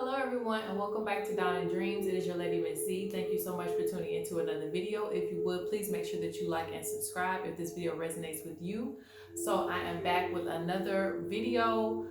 Hello everyone and welcome back to Dawn and Dreams. It is your lady Ms.Z. Thank you so much for tuning into another video. If you would, please make sure that you like and subscribe if this video resonates with you. So I am back with another video.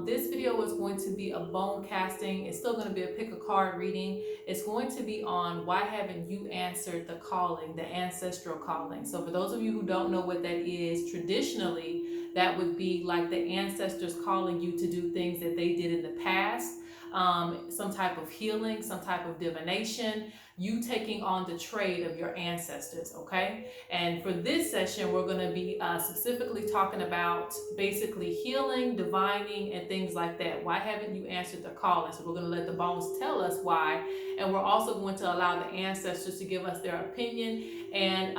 This video is going to be a bone casting. It's still going to be a pick a card reading. It's going to be on why haven't you answered the calling, the ancestral calling. So for those of you who don't know what that is, traditionally that would be like the ancestors calling you to do things that they did in the past. Some type of healing, some type of divination, you taking on the trade of your ancestors, okay? And for this session, we're going to be specifically talking about basically healing, divining, and things like that. Why haven't you answered the calling? So we're going to let the bones tell us why, and we're also going to allow the ancestors to give us their opinion and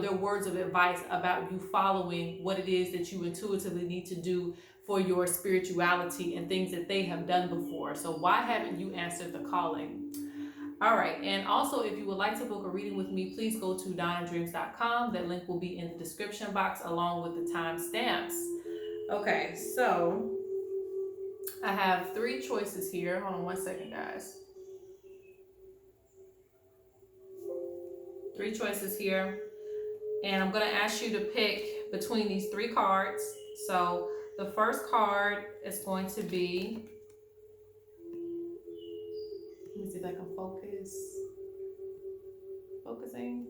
their words of advice about you following what it is that you intuitively need to do for your spirituality and things that they have done before. So why haven't you answered the calling? All right, and also if you would like to book a reading with me, please go to donandreams.com. That link will be in the description box along with the timestamps. Okay, so I have three choices here. Hold on one second, guys. Three choices here. And I'm going to ask you to pick between these three cards. So the first card is going to be, let me see if I can focus. Focusing.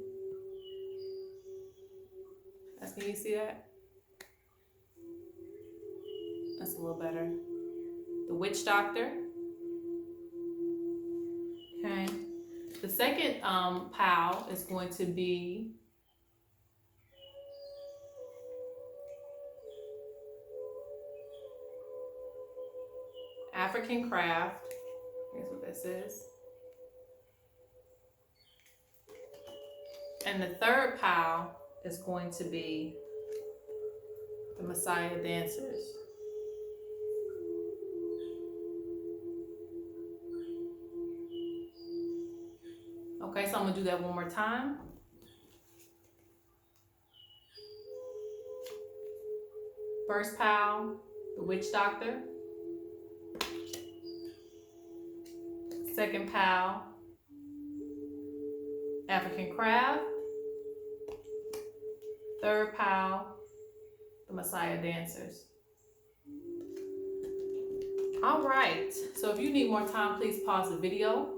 Can you see that? That's a little better. The Witch Doctor. Okay. The second pile is going to be African Craft. Here's what this is. And the third pile is going to be the Messiah Dancers. Okay, so I'm going to do that one more time. First pile, the Witch Doctor. Second pile, African Craft. Third pile, the Messiah Dancers. All right, so if you need more time, please pause the video.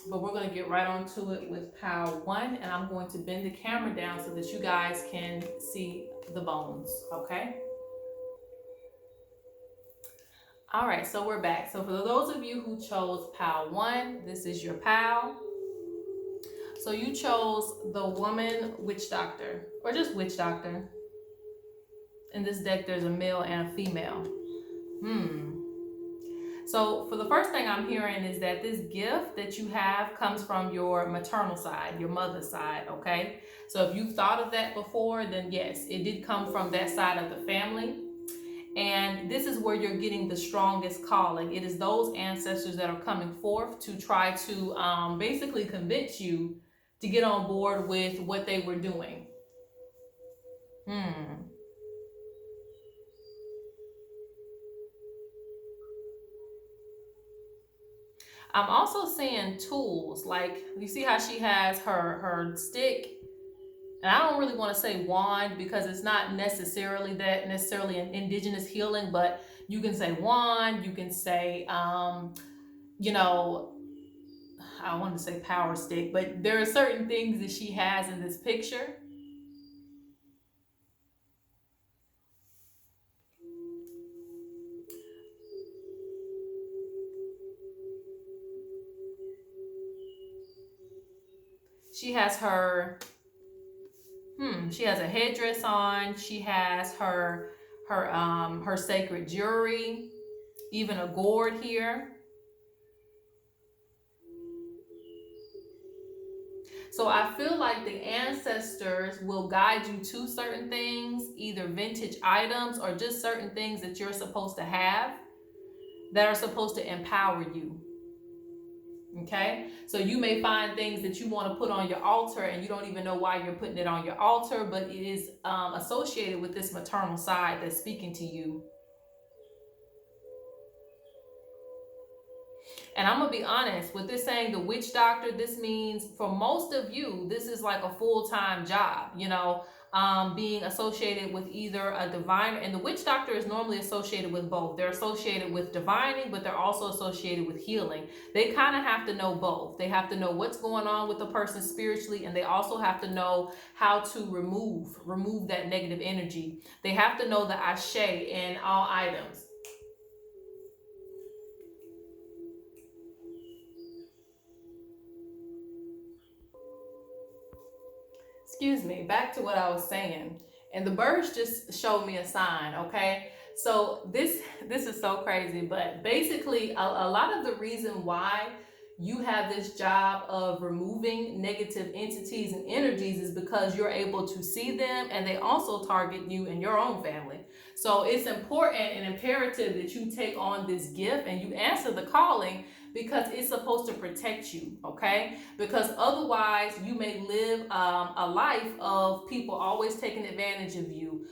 But we're going to get right on to it with pile one, and I'm going to bend the camera down so that you guys can see the bones, okay? All right, so we're back. So for those of you who chose pile one, this is your pile. So you chose the Woman Witch Doctor, or just Witch Doctor. In this deck, there's a male and a female. So for the first thing I'm hearing is that this gift that you have comes from your maternal side, your mother's side, okay? So if you've thought of that before, then yes, it did come from that side of the family. And this is where you're getting the strongest calling. It is those ancestors that are coming forth to try to basically convince you to get on board with what they were doing. I'm also seeing tools, like you see how she has her stick, and I don't really want to say wand because it's not necessarily an indigenous healing, but you can say wand, you can say I wanted to say power stick, but there are certain things that she has in this picture. She has she has a headdress on. She has her sacred jewelry, even a gourd here. So I feel like the ancestors will guide you to certain things, either vintage items or just certain things that you're supposed to have that are supposed to empower you. Okay, so you may find things that you want to put on your altar and you don't even know why you're putting it on your altar, but it is associated with this maternal side that's speaking to you. And I'm gonna be honest with this saying, the witch doctor, this means for most of you, this is like a full-time job, you know, being associated with either a diviner, and the witch doctor is normally associated with both. They're associated with divining, but they're also associated with healing. They kind of have to know both. They have to know what's going on with the person spiritually, and they also have to know how to remove that negative energy. They have to know the ashe in all items. Excuse me, back to what I was saying. And the birds just showed me a sign, okay? So this is so crazy, but basically a lot of the reason why you have this job of removing negative entities and energies is because you're able to see them, and they also target you and your own family. So it's important and imperative that you take on this gift and you answer the calling, because it's supposed to protect you, okay? Because otherwise you may live a life of people always taking advantage of you,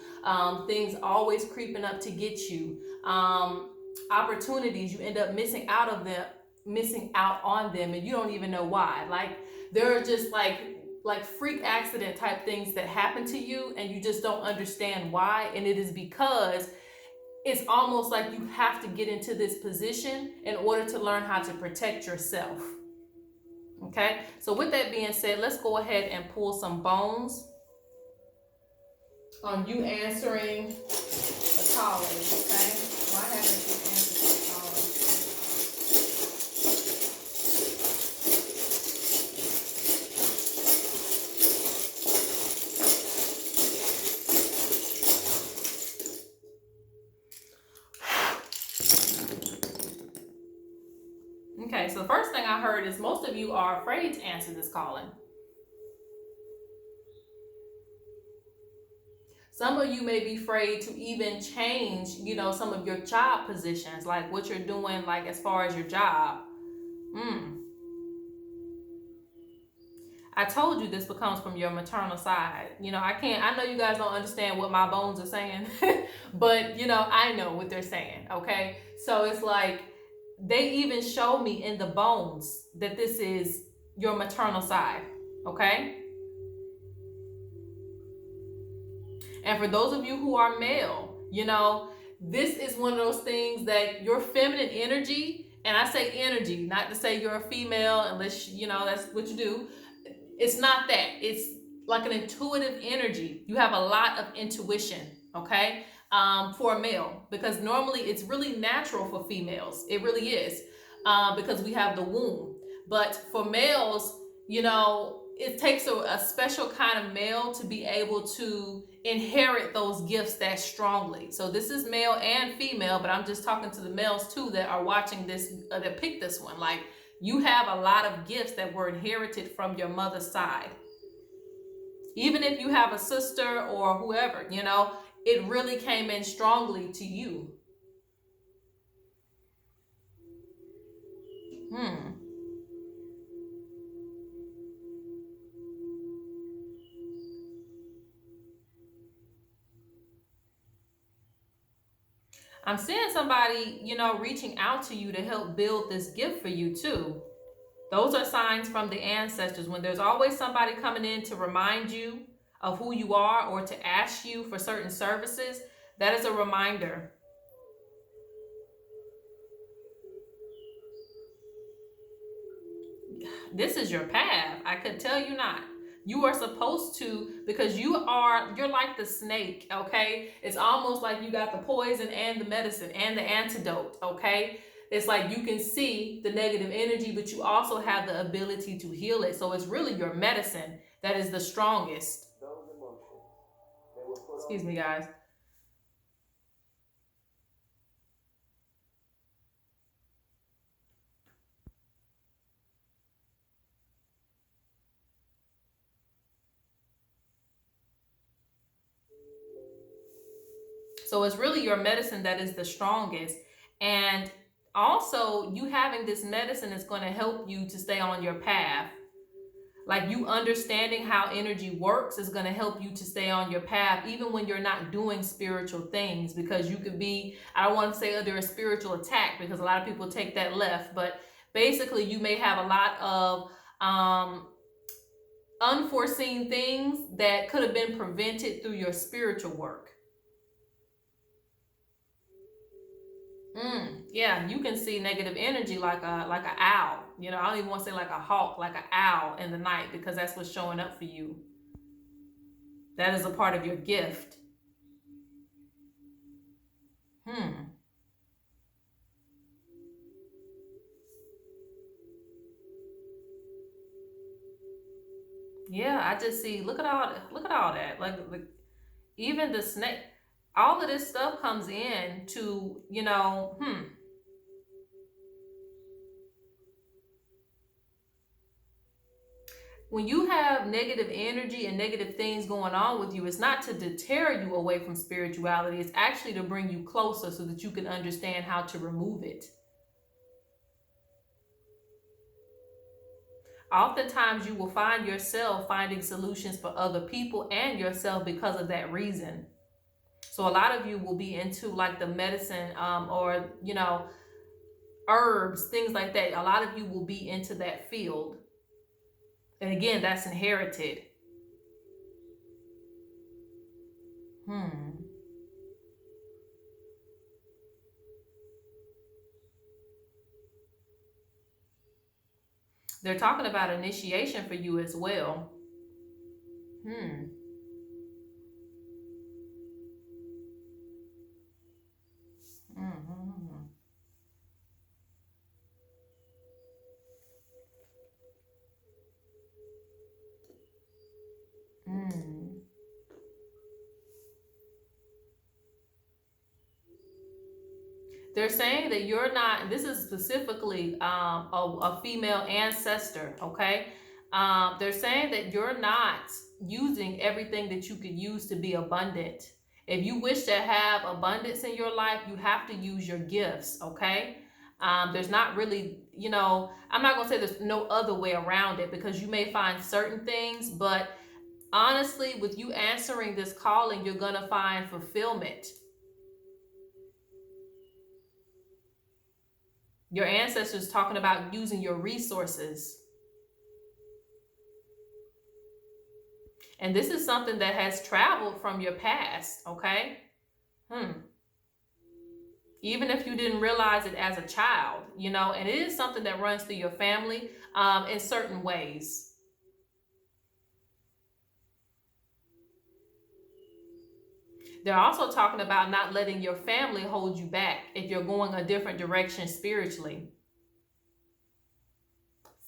things always creeping up to get you, opportunities you end up missing out on them, and you don't even know why. Like, there are just like freak accident type things that happen to you, and you just don't understand why. And it is because it's almost like you have to get into this position in order to learn how to protect yourself. Okay, so with that being said, let's go ahead and pull some bones on you answering the calling. Okay, why haven't you answered the calling? Okay, so the first thing I heard is most of you are afraid to answer this calling. Some of you may be afraid to even change, you know, some of your job positions, like what you're doing, like as far as your job. I told you this becomes from your maternal side. You know, I know you guys don't understand what my bones are saying, but you know, I know what they're saying, okay? So it's like, they even show me in the bones that this is your maternal side, okay? And for those of you who are male, you know, this is one of those things that your feminine energy, and I say energy, not to say you're a female, unless, you know, that's what you do. It's not that. It's like an intuitive energy. You have a lot of intuition, okay? For a male, because normally it's really natural for females. It really is, because we have the womb. But for males, you know, it takes a special kind of male to be able to inherit those gifts that strongly. So this is male and female, but I'm just talking to the males too that are watching this, that picked this one. Like, you have a lot of gifts that were inherited from your mother's side. Even if you have a sister or whoever, you know, it really came in strongly to you. I'm seeing somebody, you know, reaching out to you to help build this gift for you too. Those are signs from the ancestors. When there's always somebody coming in to remind you of who you are or to ask you for certain services, that is a reminder. This is your path. I could tell you not. You are supposed to, because you're like the snake, okay? It's almost like you got the poison and the medicine and the antidote, okay? It's like you can see the negative energy, but you also have the ability to heal it. So it's really your medicine that is the strongest. Excuse me, guys. So it's really your medicine that is the strongest. And also, you having this medicine is going to help you to stay on your path. Like, you understanding how energy works is going to help you to stay on your path, even when you're not doing spiritual things, because you could be, I don't want to say under a spiritual attack, because a lot of people take that left, but basically you may have a lot of unforeseen things that could have been prevented through your spiritual work. Yeah, you can see negative energy like a owl. You know, I don't even want to say like a hawk, like an owl in the night, because that's what's showing up for you. That is a part of your gift. Yeah, I just see. Look at all that. Like even the snake. All of this stuff comes in to, you know, when you have negative energy and negative things going on with you, it's not to deter you away from spirituality. It's actually to bring you closer so that you can understand how to remove it. Oftentimes you will find yourself finding solutions for other people and yourself because of that reason. So a lot of you will be into like the medicine or, you know, herbs, things like that. A lot of you will be into that field. And again, that's inherited. They're talking about initiation for you as well. They're saying that you're not, this is specifically a female ancestor, okay? They're saying that you're not using everything that you could use to be abundant. If you wish to have abundance in your life, you have to use your gifts, okay? There's not really, you know, I'm not going to say there's no other way around it, because you may find certain things, but honestly, with you answering this calling, you're going to find fulfillment. Your ancestors talking about using your resources. And this is something that has traveled from your past, okay? Even if you didn't realize it as a child, you know, and it is something that runs through your family in certain ways. They're also talking about not letting your family hold you back if you're going a different direction spiritually.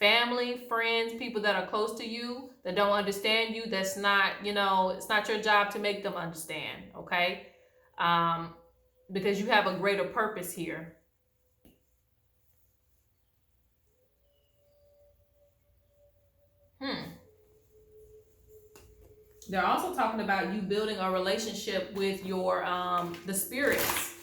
Family, friends, people that are close to you that don't understand you, that's not, you know, it's not your job to make them understand, okay? Because you have a greater purpose here. They're also talking about you building a relationship with your the spirits.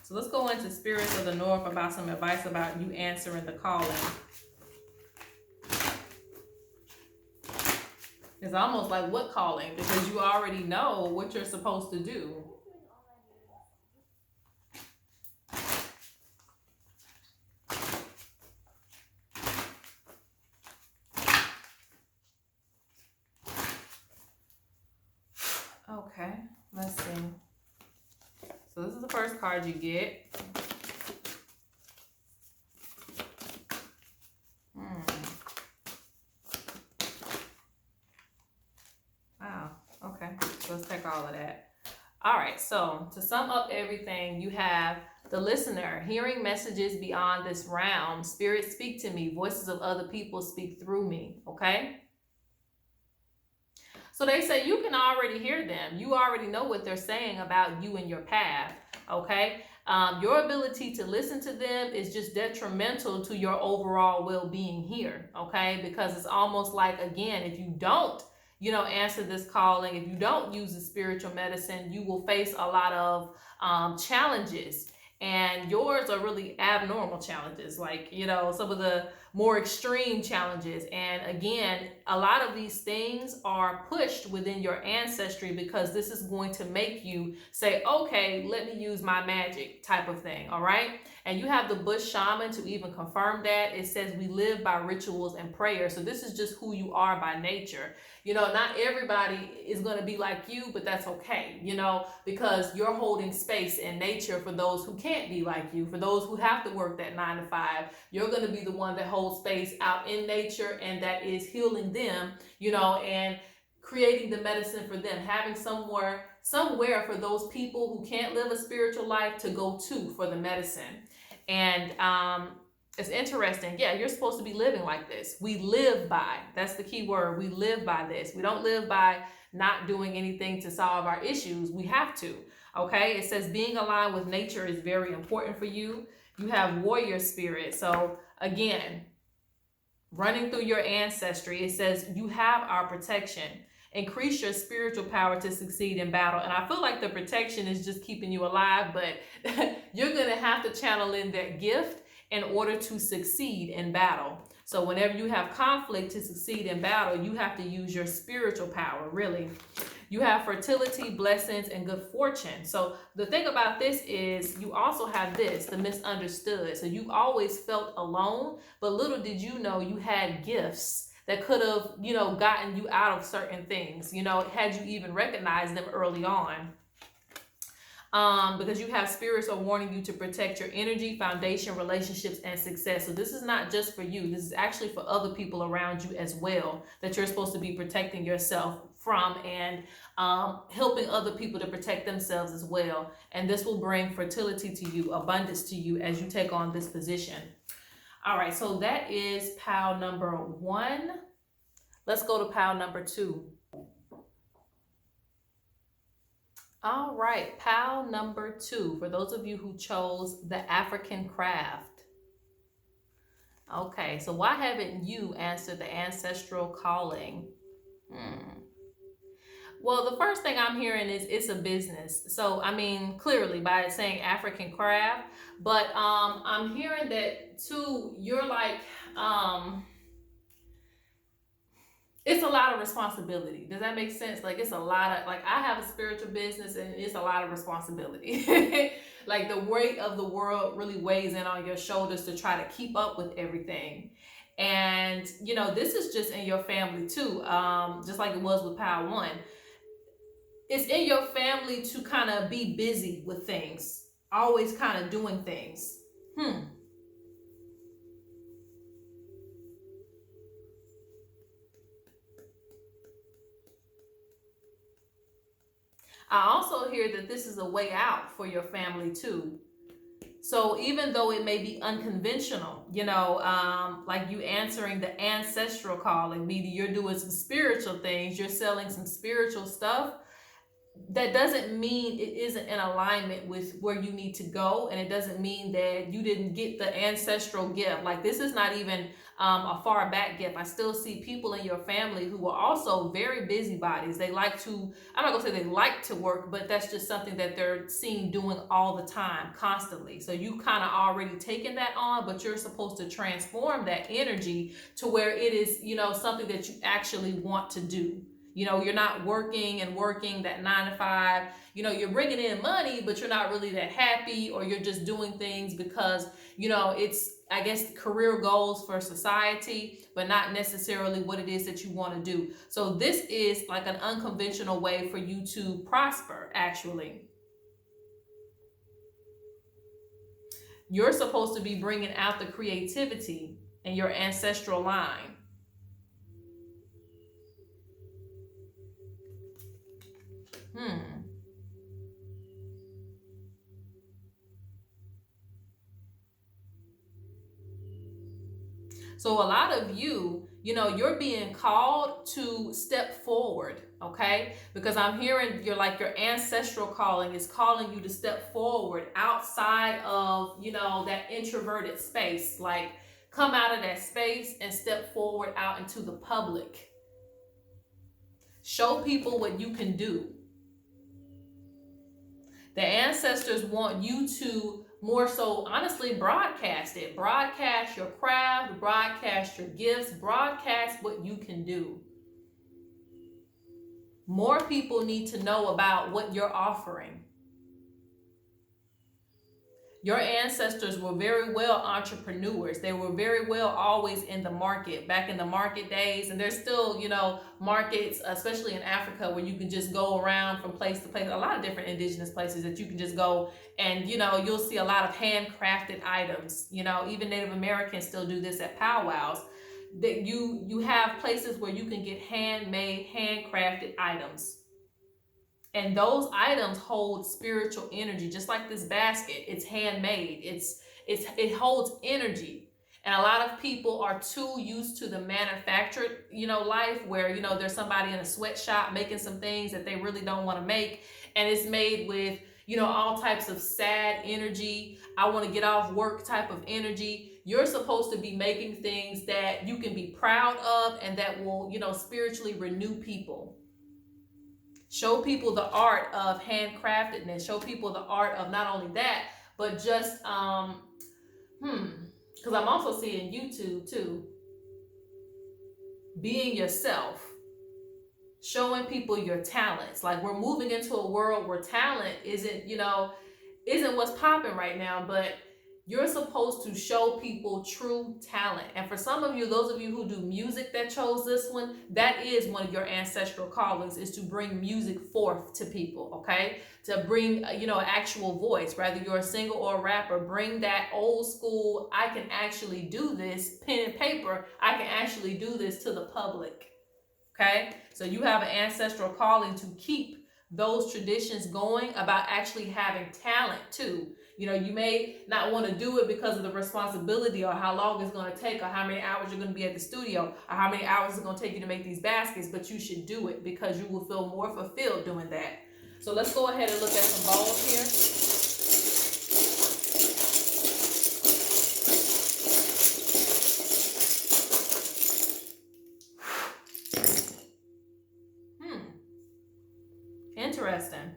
So let's go into Spirits of the North about some advice about you answering the calling. It's almost like, what calling? Because you already know what you're supposed to do. Okay, let's see. So this is the first card you get. Wow, okay, so let's take all of that. All right, so to sum up everything, you have the listener, hearing messages beyond this realm. Spirits speak to me. Voices of other people speak through me, okay? So they say you can already hear them. You already know what they're saying about you and your path, okay? Your ability to listen to them is just detrimental to your overall well-being here, okay? Because it's almost like, again, if you don't, you know, answer this calling, if you don't use the spiritual medicine, you will face a lot of challenges. And yours are really abnormal challenges. Like, you know, some of the more extreme challenges. And again, a lot of these things are pushed within your ancestry because this is going to make you say, okay, let me use my magic type of thing. All right. And you have the bush shaman to even confirm that. It says we live by rituals and prayer. So this is just who you are by nature. You know, not everybody is going to be like you, but that's okay, you know, because you're holding space in nature for those who can't be like you, for those who have to work that 9 to 5. You're going to be the one that holds space out in nature, and that is healing them, you know, and creating the medicine for them, having somewhere for those people who can't live a spiritual life to go to for the medicine. And it's interesting. Yeah, you're supposed to be living like this. We live by, that's the key word. We live by this. We don't live by not doing anything to solve our issues. We have to. Okay. It says being aligned with nature is very important for you. You have warrior spirit. So again, running through your ancestry, it says you have our protection. Increase your spiritual power to succeed in battle. And I feel like the protection is just keeping you alive, but you're going to have to channel in that gift in order to succeed in battle. So whenever you have conflict, to succeed in battle, you have to use your spiritual power, really. You have fertility, blessings, and good fortune. So the thing about this is you also have this, the misunderstood. So you always felt alone, but little did you know you had gifts that could have, you know, gotten you out of certain things, you know, had you even recognized them early on. Because you have spirits are warning you to protect your energy, foundation, relationships, and success. So this is not just for you. This is actually for other people around you as well, that you're supposed to be protecting yourself from, and helping other people to protect themselves as well. And this will bring fertility to you, abundance to you as you take on this position. All right, so that is pile number 1. Let's go to pile number 2. All right, pile number 2, for those of you who chose the African craft. Okay, so why haven't you answered the ancestral calling? Well, the first thing I'm hearing is it's a business. So, I mean, clearly by saying African craft, but I'm hearing that too, you're like, it's a lot of responsibility. Does that make sense? Like, it's a lot of, like, I have a spiritual business and it's a lot of responsibility. Like, the weight of the world really weighs in on your shoulders to try to keep up with everything. And, you know, this is just in your family too, just like it was with pile 1. It's in your family to kind of be busy with things, always kind of doing things. I also hear that this is a way out for your family too. So even though it may be unconventional, you know, like you answering the ancestral calling, meaning you're doing some spiritual things, you're selling some spiritual stuff, that doesn't mean it isn't in alignment with where you need to go. And it doesn't mean that you didn't get the ancestral gift. Like, this is not even a far back gift. I still see people in your family who are also very busybodies. They like to, I'm not gonna say they like to work, but that's just something that they're seen doing all the time, constantly. So you kind of already taken that on, but you're supposed to transform that energy to where it is, you know, something that you actually want to do. You know, you're not working that 9 to 5, you know, you're bringing in money, but you're not really that happy, or you're just doing things because, you know, it's, I guess, career goals for society, but not necessarily what it is that you want to do. So this is like an unconventional way for you to prosper, actually. You're supposed to be bringing out the creativity in your ancestral line. So a lot of you, you know, you're being called to step forward, okay? Because I'm hearing you're like your ancestral calling is calling you to step forward outside of, you know, that introverted space. Like, come out of that space and step forward out into the public. Show people what you can do. The ancestors want you to more so, honestly, broadcast it. Broadcast your craft, broadcast your gifts, broadcast what you can do. More people need to know about what you're offering. Your ancestors were very well entrepreneurs. They were very well always in the market, back in the market days. And there's still, markets, especially in Africa, where you can just go around from place to place. A lot of different indigenous places that you can just go and, you'll see a lot of handcrafted items. Even Native Americans still do this at powwows. That you have places where you can get handmade, handcrafted items. And those items hold spiritual energy, just like this basket. It's handmade. It holds energy. And a lot of people are too used to the manufactured, life where, there's somebody in a sweatshop making some things that they really don't want to make. And it's made with, all types of sad energy. I want to get off work type of energy. You're supposed to be making things that you can be proud of and that will, spiritually renew people. Show people the art of handcraftedness. Show people the art of not only that, but just, because I'm also seeing YouTube too. Being yourself. Showing people your talents. Like, we're moving into a world where talent isn't what's popping right now, but you're supposed to show people true talent. And for some of you, those of you who do music that chose this one, that is one of your ancestral callings, is to bring music forth to people, okay? To bring, actual voice, whether you're a singer or a rapper, bring that old school, I can actually do this, pen and paper, I can actually do this to the public, okay? So you have an ancestral calling to keep those traditions going about actually having talent too. You may not want to do it because of the responsibility or how long it's going to take or how many hours you're going to be at the studio or how many hours it's going to take you to make these baskets, but you should do it because you will feel more fulfilled doing that. So let's go ahead and look at some bowls here. Interesting.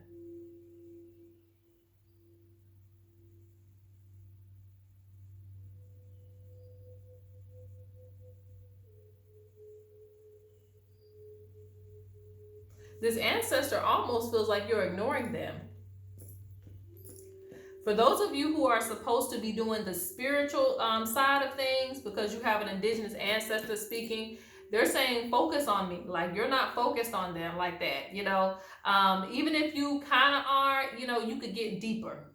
This ancestor almost feels like you're ignoring them. For those of you who are supposed to be doing the spiritual side of things, because you have an indigenous ancestor speaking, they're saying focus on me. Like, you're not focused on them like that. Even if you kind of are, you could get deeper.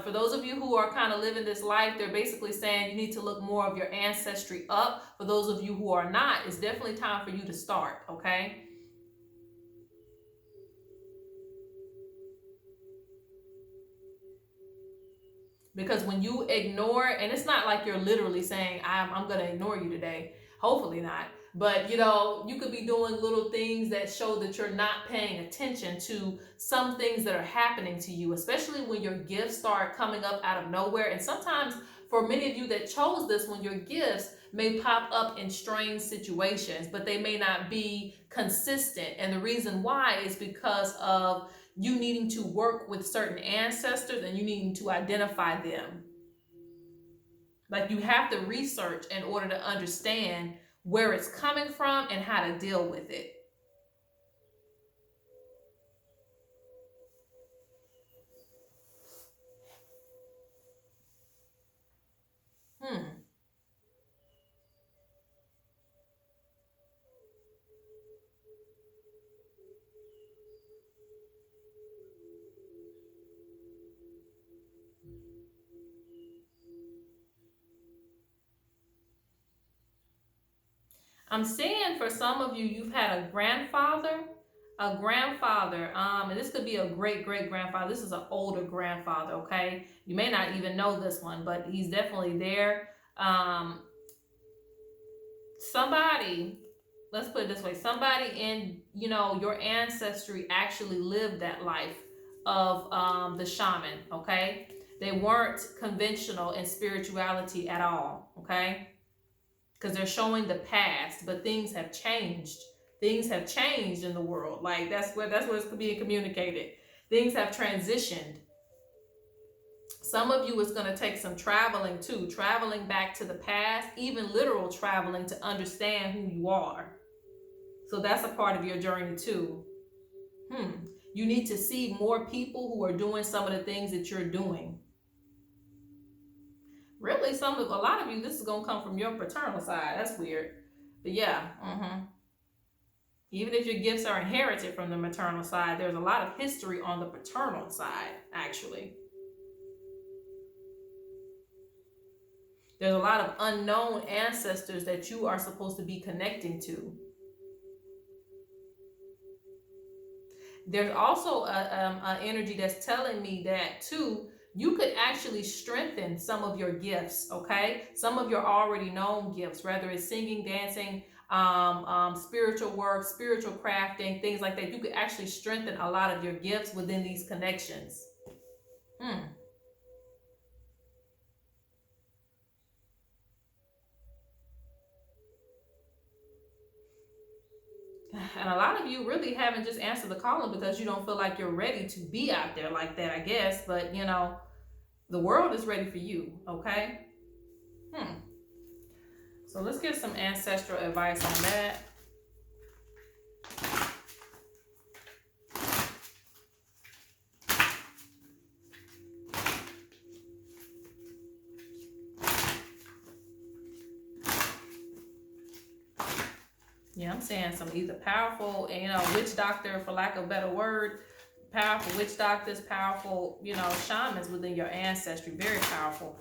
For those of you who are kind of living this life, they're basically saying you need to look more of your ancestry up. For those of you who are not, it's definitely time for you to start, okay? Because when you ignore, and it's not like you're literally saying, I'm going to ignore you today. Hopefully not. But, you could be doing little things that show that you're not paying attention to some things that are happening to you, especially when your gifts start coming up out of nowhere. And sometimes for many of you that chose this one, your gifts may pop up in strange situations, but they may not be consistent. And the reason why is because of you needing to work with certain ancestors and you needing to identify them. Like, you have to research in order to understand where it's coming from and how to deal with it. I'm seeing for some of you, you've had a grandfather, and this could be a great-great-grandfather. This is an older grandfather, okay? You may not even know this one, but he's definitely there. Somebody, let's put it this way, somebody in, your ancestry actually lived that life of the shaman, okay? They weren't conventional in spirituality at all, okay? Because they're showing the past, but things have changed. Things have changed in the world. Like, that's where it's being communicated. Things have transitioned. Some of you is going to take some traveling too, traveling back to the past, even literal traveling to understand who you are. So that's a part of your journey too. You need to see more people who are doing some of the things that you're doing. Really, a lot of you, this is going to come from your paternal side. That's weird. But yeah, even if your gifts are inherited from the maternal side, there's a lot of history on the paternal side, actually. There's a lot of unknown ancestors that you are supposed to be connecting to. There's also a energy that's telling me that too, you could actually strengthen some of your gifts, okay? Some of your already known gifts, whether it's singing, dancing, spiritual work, spiritual crafting, things like that. You could actually strengthen a lot of your gifts within these connections. And a lot of you really haven't just answered the calling because you don't feel like you're ready to be out there like that, I guess. But, you know, the world is ready for you, okay? So let's get some ancestral advice on that. Yeah, I'm saying some either powerful, you know, witch doctor, for lack of a better word, powerful witch doctors, powerful, you know, shamans within your ancestry. Very powerful.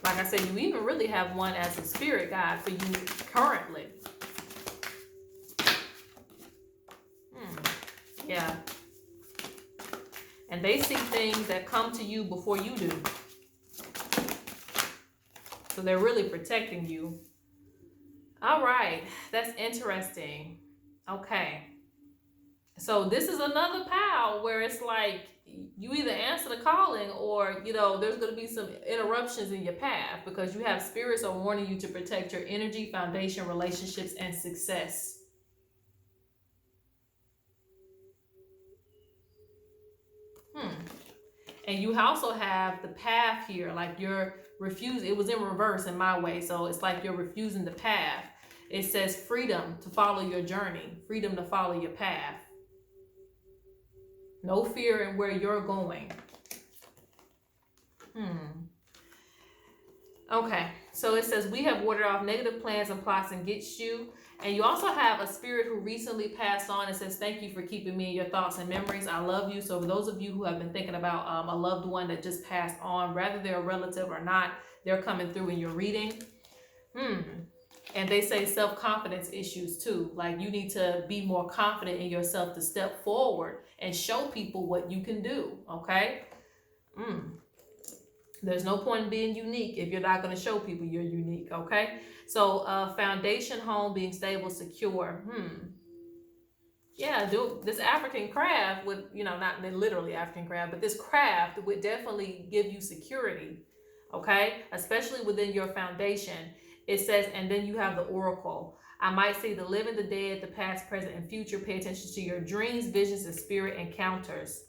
Like I said, you even really have one as a spirit guide for you currently. Yeah. And they see things that come to you before you do. So they're really protecting you. All right, that's interesting. Okay. So this is another pal where it's like you either answer the calling or, you know, there's going to be some interruptions in your path because you have spirits are warning you to protect your energy, foundation, relationships, and success. And you also have the path here, like you're refusing. It was in reverse in my way, so it's like you're refusing the path. It says freedom to follow your journey, freedom to follow your path. No fear in where you're going. Okay, so it says we have warded off negative plans and plots against you. And you also have a spirit who recently passed on. It says, thank you for keeping me in your thoughts and memories. I love you. So for those of you who have been thinking about a loved one that just passed on, whether they're a relative or not, they're coming through in your reading. And they say self-confidence issues too. Like you need to be more confident in yourself to step forward and show people what you can do. Okay. There's no point in being unique if you're not going to show people you're unique. Okay. So foundation, home, being stable, secure. Yeah, do this African craft would, you know, not literally African craft, but this craft would definitely give you security. Okay. Especially within your foundation. It says, and then you have the oracle. I might see the living, the dead, the past, present, and future. Pay attention to your dreams, visions, and spirit encounters.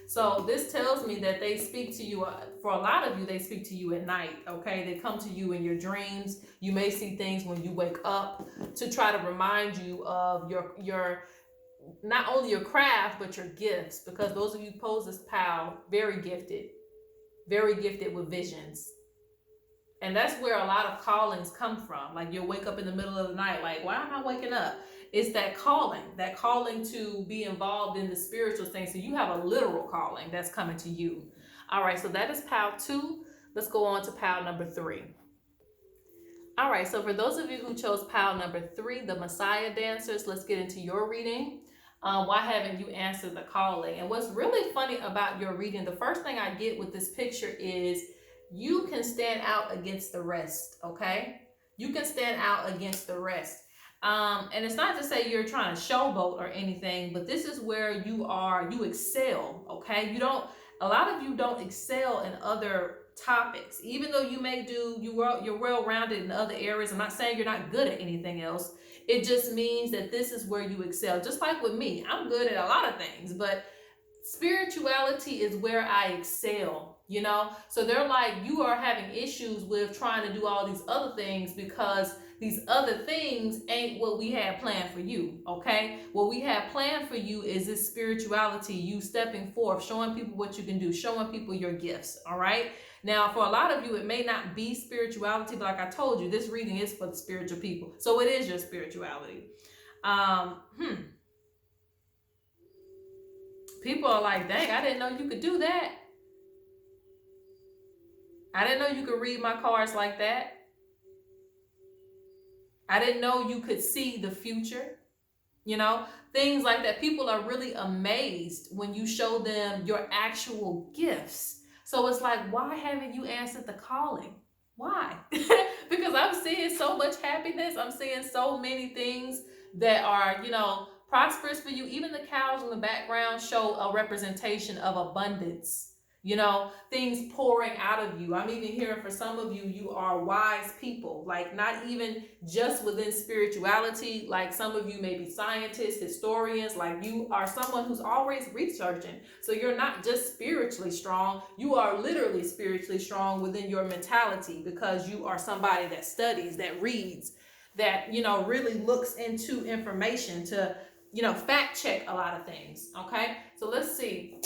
So this tells me that they speak to you, for a lot of you, they speak to you at night, okay? They come to you in your dreams. You may see things when you wake up to try to remind you of your not only your craft, but your gifts. Because those of you who pose this pal, very gifted with visions. And that's where a lot of callings come from. Like you'll wake up in the middle of the night, like, why am I waking up? It's that calling to be involved in the spiritual thing. So you have a literal calling that's coming to you. All right, so that is pal 2. Let's go on to pal number 3. All right, so for those of you who chose pal number 3, the Messiah dancers, let's get into your reading. Why haven't you answered the calling? And what's really funny about your reading, the first thing I get with this picture is you can stand out against the rest, okay? You can stand out against the rest. And it's not to say you're trying to showboat or anything, but this is where you excel, okay? A lot of you don't excel in other topics. Even though you're well-rounded in other areas, I'm not saying you're not good at anything else. It just means that this is where you excel. Just like with me, I'm good at a lot of things, but spirituality is where I excel, you know? So they're like, you are having issues with trying to do all these other things because these other things ain't what we had planned for you, okay? What we have planned for you is this spirituality, you stepping forth, showing people what you can do, showing people your gifts, all right? Now, for a lot of you, it may not be spirituality, but like I told you, this reading is for the spiritual people. So it is your spirituality. People are like, dang, I didn't know you could do that. I didn't know you could read my cards like that. I didn't know you could see the future. You know, things like that. People are really amazed when you show them your actual gifts. So it's like, why haven't you answered the calling? Why? Because I'm seeing so much happiness. I'm seeing so many things that are, you know, prosperous for you. Even the cows in the background show a representation of abundance. You know, things pouring out of you. I'm even hearing for some of you, you are wise people, like not even just within spirituality. Like some of you may be scientists, historians, like you are someone who's always researching. So you're not just spiritually strong, you are literally spiritually strong within your mentality because you are somebody that studies, that reads, that, you know, really looks into information to, you know, fact check a lot of things. Okay, so let's see.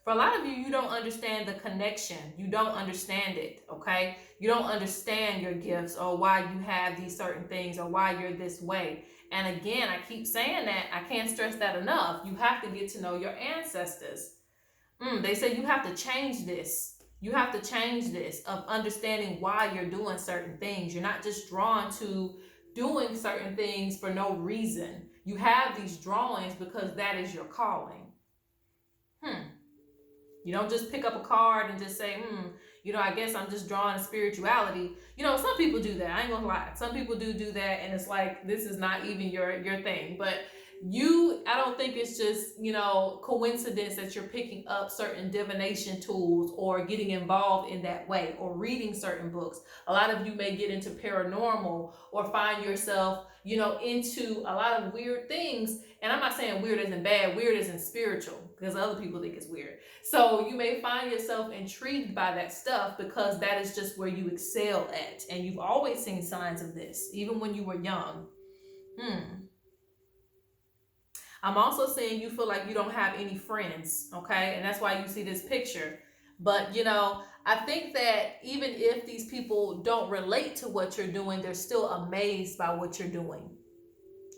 For a lot of you, you don't understand the connection. You don't understand it, okay? You don't understand your gifts or why you have these certain things or why you're this way. And again, I keep saying that. I can't stress that enough. You have to get to know your ancestors. They say you have to change this. You have to change this of understanding why you're doing certain things. You're not just drawn to doing certain things for no reason. You have these drawings because that is your calling. You don't just pick up a card and just say, you know, I guess I'm just drawing spirituality. You know, some people do that. I ain't gonna lie. Some people do that, and it's like, this is not even your thing. But I don't think it's just, you know, coincidence that you're picking up certain divination tools or getting involved in that way or reading certain books. A lot of you may get into paranormal or find yourself, you know, into a lot of weird things. And I'm not saying weird isn't bad, weird isn't spiritual, because other people think it's weird. So you may find yourself intrigued by that stuff because that is just where you excel at. And you've always seen signs of this, even when you were young. I'm also saying you feel like you don't have any friends, okay? And that's why you see this picture. But, you know, I think that even if these people don't relate to what you're doing, they're still amazed by what you're doing.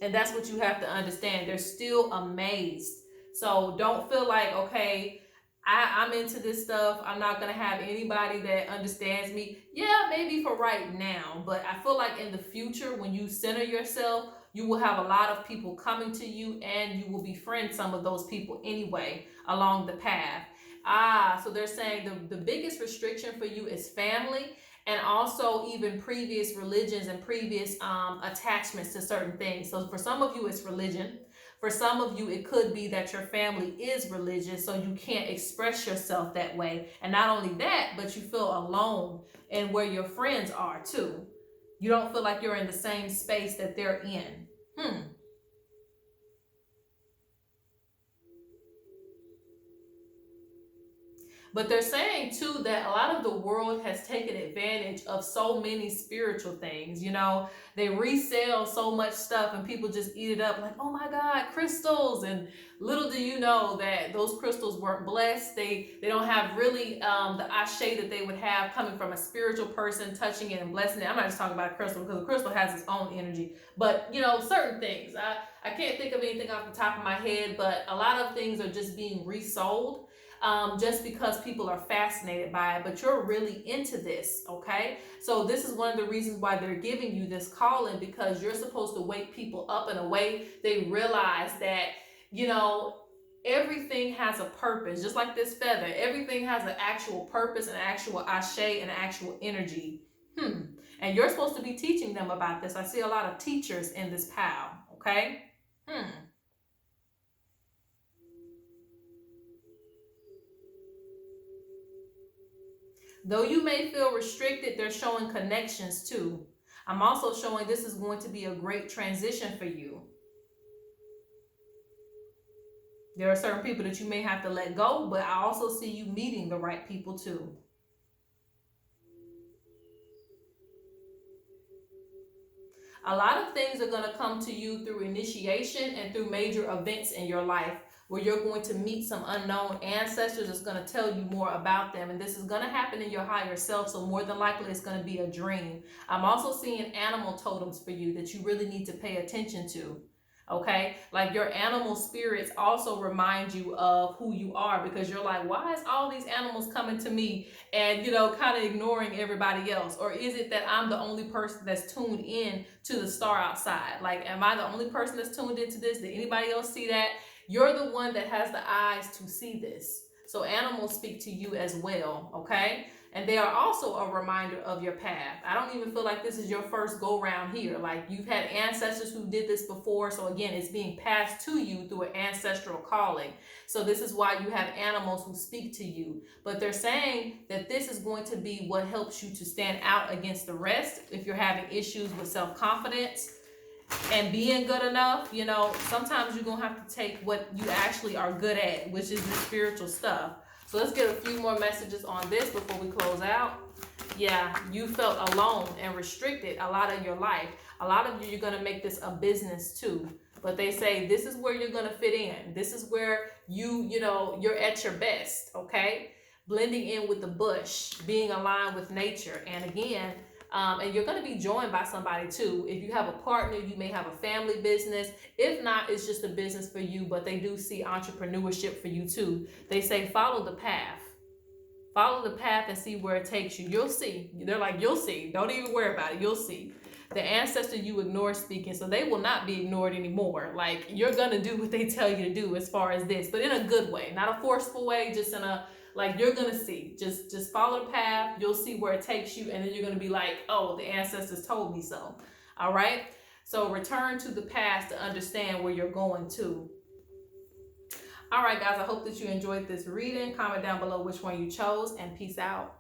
And that's what you have to understand. They're still amazed. So don't feel like, okay, I'm into this stuff, I'm not going to have anybody that understands me. Yeah, maybe for right now. But I feel like in the future, when you center yourself, you will have a lot of people coming to you and you will befriend some of those people anyway along the path. So they're saying the biggest restriction for you is family, and also even previous religions and previous attachments to certain things. So for some of you, it's religion. For some of you, it could be that your family is religious, so you can't express yourself that way. And not only that, but you feel alone in where your friends are too. You don't feel like you're in the same space that they're in. But they're saying too that a lot of the world has taken advantage of so many spiritual things. You know, they resell so much stuff and people just eat it up like, oh my God, crystals. And little do you know that those crystals weren't blessed. They don't have really the ashe that they would have coming from a spiritual person touching it and blessing it. I'm not just talking about a crystal because a crystal has its own energy. But, you know, certain things. I can't think of anything off the top of my head, but a lot of things are just being resold. Just because people are fascinated by it, but you're really into this, okay? So this is one of the reasons why they're giving you this calling, because you're supposed to wake people up in a way they realize that, you know, everything has a purpose. Just like this feather, everything has an actual purpose, an actual ashe, and actual energy. And you're supposed to be teaching them about this. I see a lot of teachers in this pile, okay? Though you may feel restricted, they're showing connections too. I'm also showing this is going to be a great transition for you. There are certain people that you may have to let go, but I also see you meeting the right people too. A lot of things are going to come to you through initiation and through major events in your life, where you're going to meet some unknown ancestors that's going to tell you more about them. And this is going to happen in your higher self. So more than likely, it's going to be a dream. I'm also seeing animal totems for you that you really need to pay attention to. Okay, like your animal spirits also remind you of who you are, because you're like, why is all these animals coming to me and, you know, kind of ignoring everybody else? Or is it that I'm the only person that's tuned in to the star outside? Like, am I the only person that's tuned into this? Did anybody else see that? You're the one that has the eyes to see this. So animals speak to you as well, okay? And they are also a reminder of your path. I don't even feel like this is your first go round here. Like, you've had ancestors who did this before. So again, it's being passed to you through an ancestral calling. So this is why you have animals who speak to you. But they're saying that this is going to be what helps you to stand out against the rest. If you're having issues with self-confidence and being good enough, you know, sometimes you're going to have to take what you actually are good at, which is the spiritual stuff. So let's get a few more messages on this before we close out. Yeah, you felt alone and restricted a lot of your life. A lot of you, you're going to make this a business too. But they say this is where you're going to fit in. This is where you know, you're at your best, okay? Blending in with the bush, being aligned with nature. And again, and you're going to be joined by somebody too. If you have a partner, you may have a family business. If not, it's just a business for you, but they do see entrepreneurship for you too. They say follow the path. Follow the path and see where it takes you. You'll see. They're like, you'll see. Don't even worry about it. You'll see. The ancestor you ignore speaking, so they will not be ignored anymore. Like, you're going to do what they tell you to do as far as this, but in a good way, not a forceful way, just in a, like, you're going to see. Just follow the path. You'll see where it takes you, and then you're going to be like, oh, the ancestors told me so. All right? So return to the past to understand where you're going to. All right, guys, I hope that you enjoyed this reading. Comment down below which one you chose, and peace out.